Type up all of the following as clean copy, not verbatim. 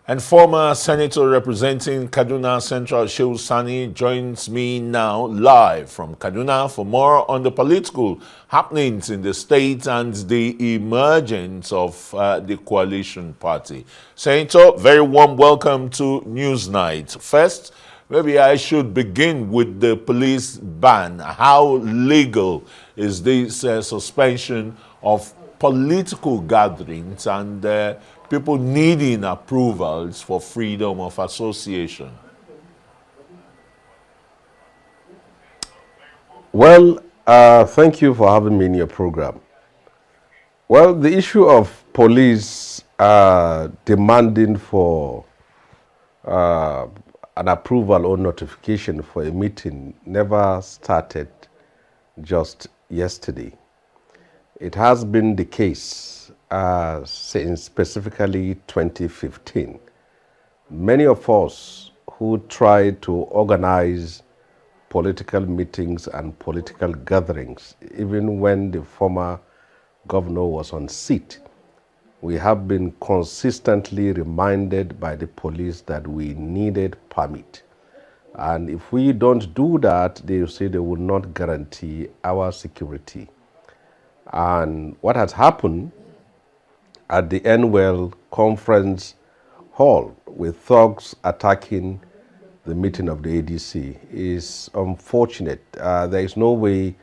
And former Senator representing Kaduna Central Sani joins me now live from Kaduna for more on the political happenings in the state and the emergence of the coalition party. Senator, very warm welcome to Newsnight. First, maybe I should begin with the police ban. How legal is this suspension of political gatherings and people needing approvals for freedom of association? Well, thank you for having me in your program. Well, the issue of police demanding for an approval or notification for a meeting never started just yesterday. It has been the case since specifically 2015. Many of us who tried to organize political meetings and political gatherings, even when the former governor was on seat, we have been consistently reminded by the police that we needed permit. And if we don't do that, they say they will not guarantee our security. And what has happened at the Enwell Conference Hall with thugs attacking the meeting of the ADC is unfortunate. There is no way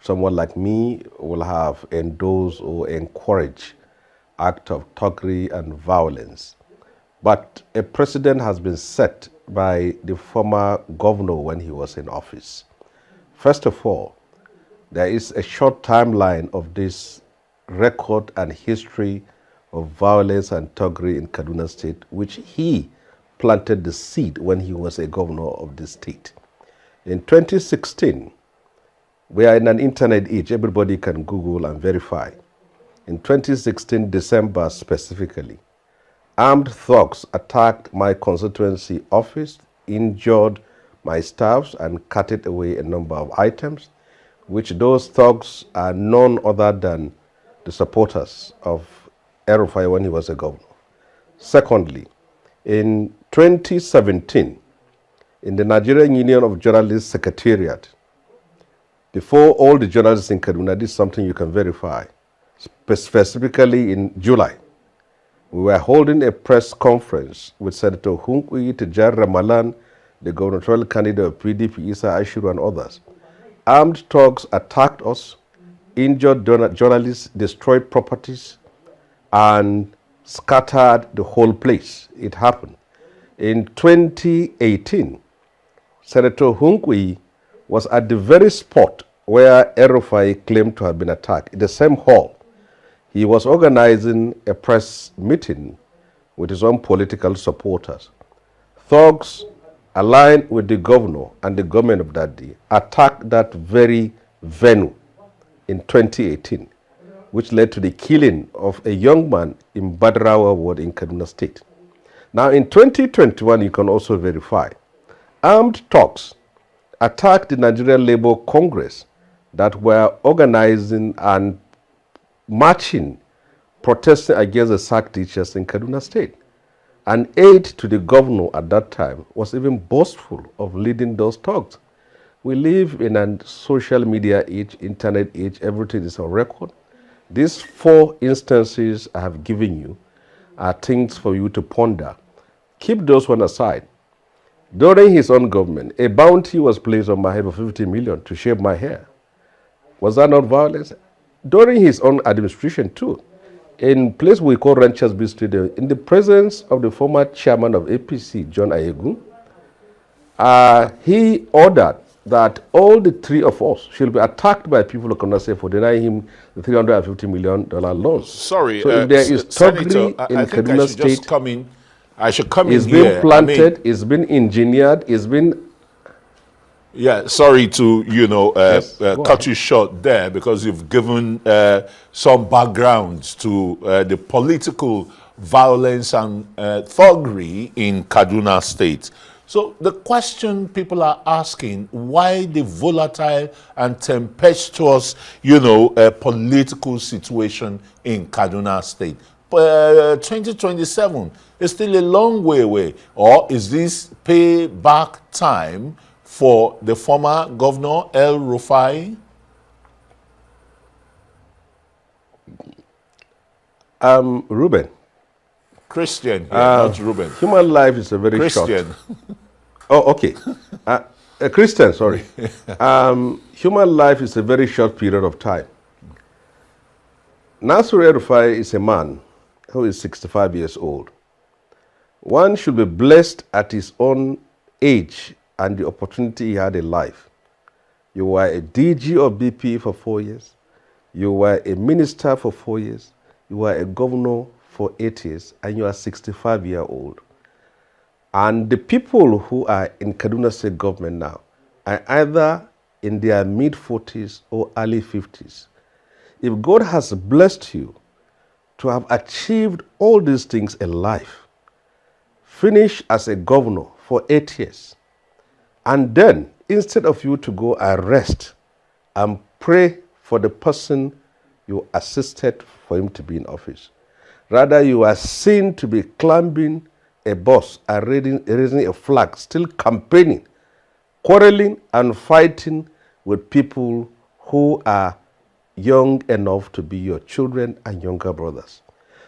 someone like me will have endorsed or encouraged acts of thuggery and violence. But a precedent has been set by the former governor when he was in office. First of all, there is a short timeline of this record and history of violence and thuggery in Kaduna State, which he planted the seed when he was a governor of the state. In 2016, we are in an internet age, everybody can Google and verify. In 2016, December specifically, armed thugs attacked my constituency office, injured my staffs, and carted away a number of items, which those thugs are none other than the supporters of El-Rufai when he was a governor. Secondly, in 2017, in the Nigerian Union of Journalists Secretariat, before all the journalists in Kaduna, this is something you can verify, specifically in July, we were holding a press conference with Senator Hunkwi, Tijar Ramalan, the gubernatorial candidate of PDP, Isa Ashiru, and others. Armed thugs attacked us, injured journalists, destroyed properties, and scattered the whole place. It happened. In 2018, Senator Hunkwi was at the very spot where El-Rufai claimed to have been attacked, in the same hall. He was organizing a press meeting with his own political supporters. Thugs aligned with the governor and the government of that day attacked that very venue in 2018, which led to the killing of a young man in Badrawa ward in Kaduna State. Now in 2021, you can also verify, armed thugs attacked the Nigerian Labour Congress that were organizing and marching, protesting against the sacked teachers in Kaduna State. An aide to the governor at that time was even boastful of leading those thugs. We live in a social media age, internet age, everything is on record. These four instances I have given you are things for you to ponder. Keep those one aside. During his own government, a bounty was placed on my head for 50 million to shave my hair. Was that not violence? During his own administration too, in place we call Ranchers B Stadium, in the presence of the former chairman of APC, John Ayegu, he ordered that all the three of us should be attacked by people who cannot say for denying him the $350 million loan. Sorry, so if there is thuggery in Kaduna State, I should come in it's here. Been planted, it's been engineered, it's been... Yeah, sorry to, cut you short there because you've given some background to the political violence and thuggery in Kaduna State. So the question people are asking, why the volatile and tempestuous, political situation in Kaduna State? 2027 It's still a long way away. Or is this payback time for the former governor, El-Rufai? Ruben. Christian here, not Ruben. Human life is a very Christian. short. Oh, okay. Christian, sorry. Human life is a very short period of time. Nasir El-Rufai is a man who is 65 years old. One should be blessed at his own age and the opportunity he had in life. You were a DG of BP for 4 years. You were a minister for 4 years. You were a governor for 8 years, and you are 65 years old. And the people who are in Kaduna State government now are either in their mid-40s or early 50s. If God has blessed you to have achieved all these things in life, finish as a governor for 8 years, and then instead of you to go and rest and pray for the person you assisted for him to be in office, rather you are seen to be climbing a bus and raising a flag, still campaigning, quarreling and fighting with people who are young enough to be your children and younger brothers.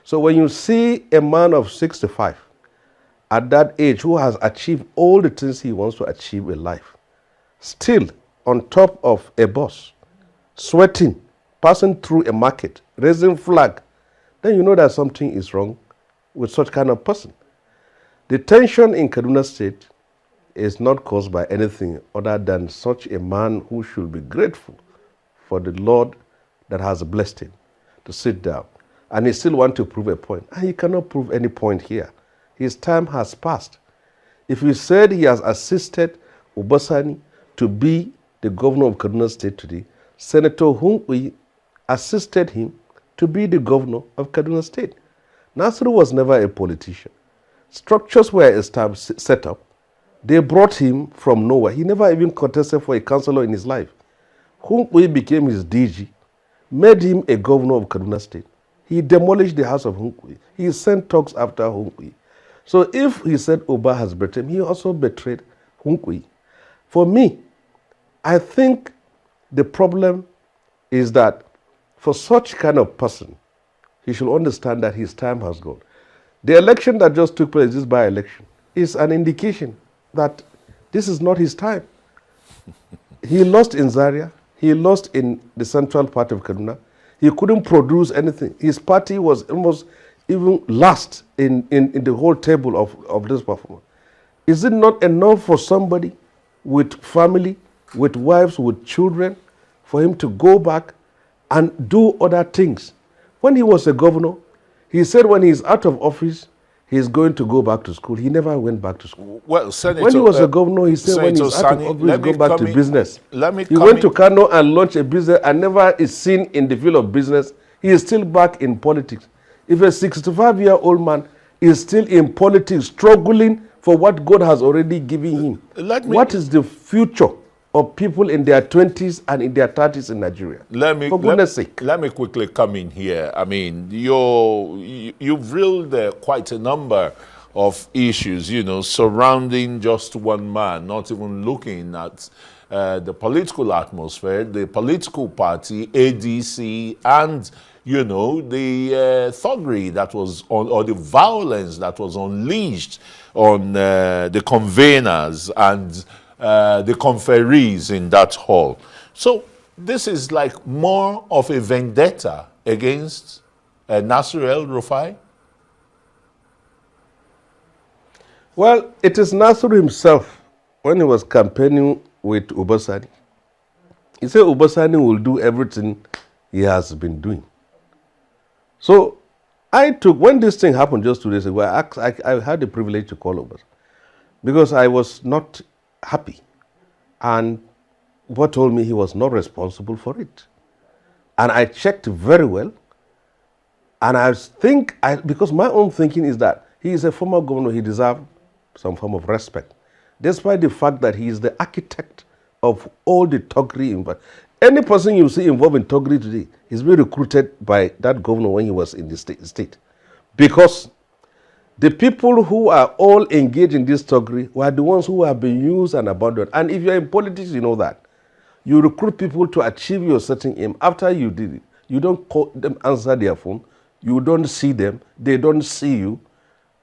So when you see a man of 65 at that age who has achieved all the things he wants to achieve in life, still on top of a bus, sweating, passing through a market, raising flag, then you know that something is wrong with such kind of person. The tension in Kaduna State is not caused by anything other than such a man who should be grateful for the Lord that has blessed him to sit down. And he still wants to prove a point. And he cannot prove any point here. His time has passed. If he said he has assisted Sani to be the governor of Kaduna State today, Senator Hunqui assisted him to be the governor of Kaduna State. Nasiru was never a politician. Structures were established, set up. They brought him from nowhere. He never even contested for a councillor in his life. Hunqui became his DG, made him a governor of Kaduna State. He demolished the house of Hunqui. He sent talks after Hunqui. So if he said Oba has betrayed him, he also betrayed Hunqui. For me, I think the problem is that for such kind of person, he should understand that his time has gone. The election that just took place, this by-election, is an indication that this is not his time. He lost in Zaria. He lost in the central part of Kaduna. He couldn't produce anything. His party was almost even last in the whole table of this performance. Is it not enough for somebody with family, with wives, with children, for him to go back and do other things? When he was a governor, he said when he's out of office, he's going to go back to school. He never went back to school. Well, Senator, when he was a governor, he said when he's out of office, he'll go back to business. He went to Kano and launched a business and never is seen in the field of business. He is still back in politics. If a 65-year-old man is still in politics, struggling for what God has already given him, what is the future of people in their 20s and in their 30s in Nigeria? For goodness sake. Let me quickly come in here. I mean, you've reeled quite a number of issues, surrounding just one man, not even looking at the political atmosphere, the political party, ADC, and, the thuggery that was on, or the violence that was unleashed on the conveners and the conferees in that hall. So this is like more of a vendetta against Nasir El-Rufai? Well, it is Nasir himself, when he was campaigning with Sani. He said Sani will do everything he has been doing. So when this thing happened just 2 days ago, I had the privilege to call Sani because I was not happy. And what told me he was not responsible for it. And I checked very well. And I think, because my own thinking is that he is a former governor, he deserves some form of respect, despite the fact that he is the architect of all the Thuggery involved. Any person you see involved in Thuggery today is being recruited by that governor when he was in the state. Because The people who are all engaged in this thuggery were the ones who have been used and abandoned. And if you're in politics, you know that. You recruit people to achieve your certain aim. After you did it, you don't call them, answer their phone. You don't see them. They don't see you.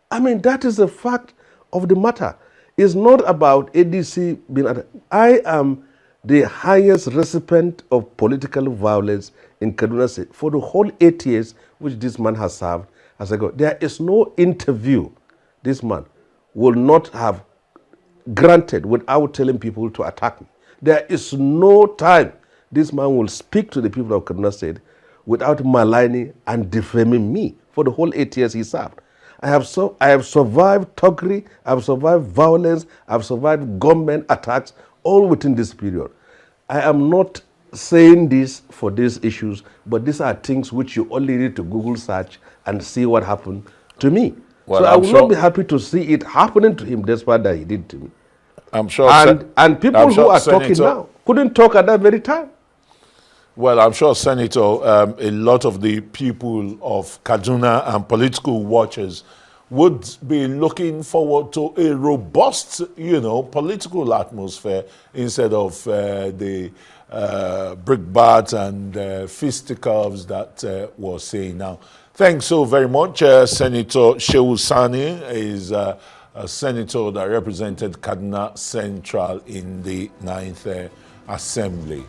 I mean, that is the fact of the matter. It's not about ADC being... I am the highest recipient of political violence in Kaduna State for the whole 8 years which this man has served as a governor. There is no interview this man will not have granted without telling people to attack me. There is no time this man will speak to the people of Kaduna State without maligning and defaming me for the whole 8 years he served. I have survived thuggery, I have survived violence, I have survived government attacks, all within this period. I am not saying this for these issues, but these are things which you only need to Google search and see what happened to me. Well, so I will not be happy to see it happening to him despite that he did to me. I'm sure. And people who are talking now couldn't talk at that very time. Well, I'm sure, Senator, a lot of the people of Kaduna and political watchers would be looking forward to a robust, political atmosphere instead of the brickbats and fisticuffs that we're seeing now. Thanks so very much. Senator Sani is a senator that represented Kaduna Central in the 9th Assembly.